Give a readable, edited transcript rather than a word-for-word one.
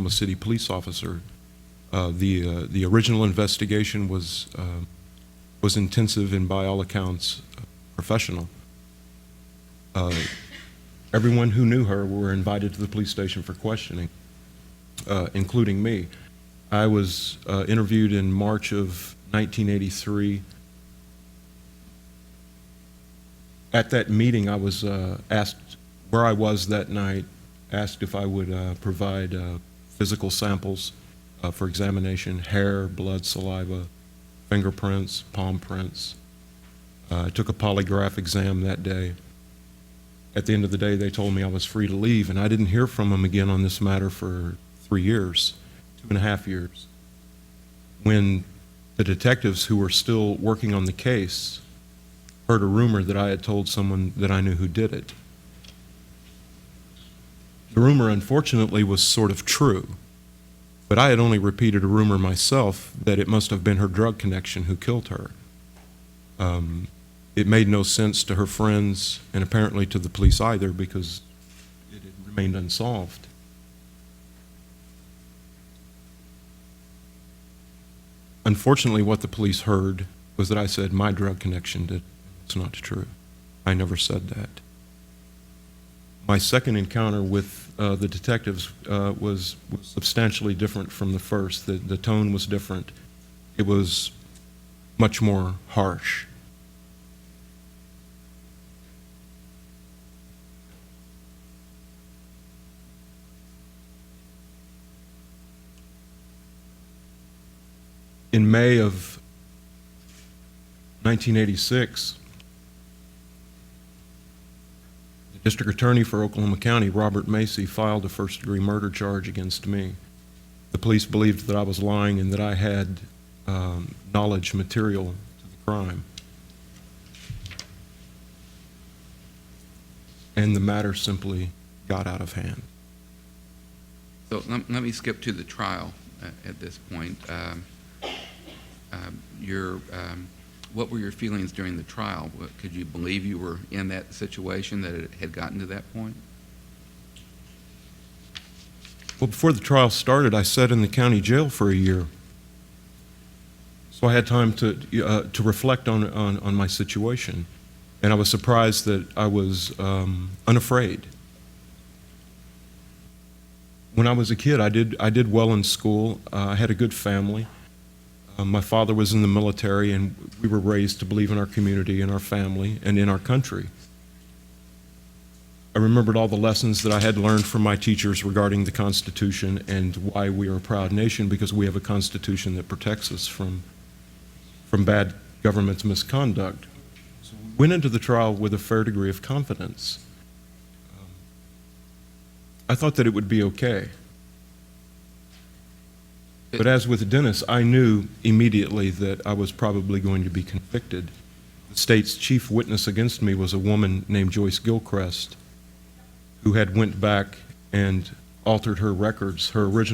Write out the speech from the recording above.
Oklahoma City police officer. The original investigation was intensive and by all accounts professional. Everyone who knew her were invited to the police station for questioning, including me. I was interviewed in March of 1983. At that meeting, I was asked where I was that night, asked if I would provide physical samples for examination: hair, blood, saliva, fingerprints, palm prints. I took a polygraph exam that day. At the end of the day, they told me I was free to leave, and I didn't hear from them again on this matter for 3 years, 2.5 years. When the detectives who were still working on the case heard a rumor that I had told someone that I knew who did it. The rumor, unfortunately, was sort of true, but I had only repeated a rumor myself that it must have been her drug connection who killed her. It made no sense to her friends and apparently to the police either, because it had remained unsolved. Unfortunately, what the police heard was that I said my drug connection did. It's not true. I never said that. My second encounter with the detectives was substantially different from the first. The tone was different. It was much more harsh. In May of 1986, the district attorney for Oklahoma County, Robert Macy, filed a first-degree murder charge against me. The police believed that I was lying and that I had knowledge material to the crime. And the matter simply got out of hand. So let me skip to the trial at this point. What were your feelings during the trial? Could you believe you were in that situation, that it had gotten to that point? Well, before the trial started, I sat in the county jail for a year. So I had time to reflect on my situation. And I was surprised that I was unafraid. When I was a kid, I did well in school. I had a good family. My father was in the military, and we were raised to believe in our community and our family and in our country. I remembered all the lessons that I had learned from my teachers regarding the Constitution and why we are a proud nation, because we have a Constitution that protects us from bad government's misconduct. So we went into the trial with a fair degree of confidence. I thought that it would be okay. But as with Dennis, I knew immediately that I was probably going to be convicted. The state's chief witness against me was a woman named Joyce Gilchrist, who had went back and altered her records, her original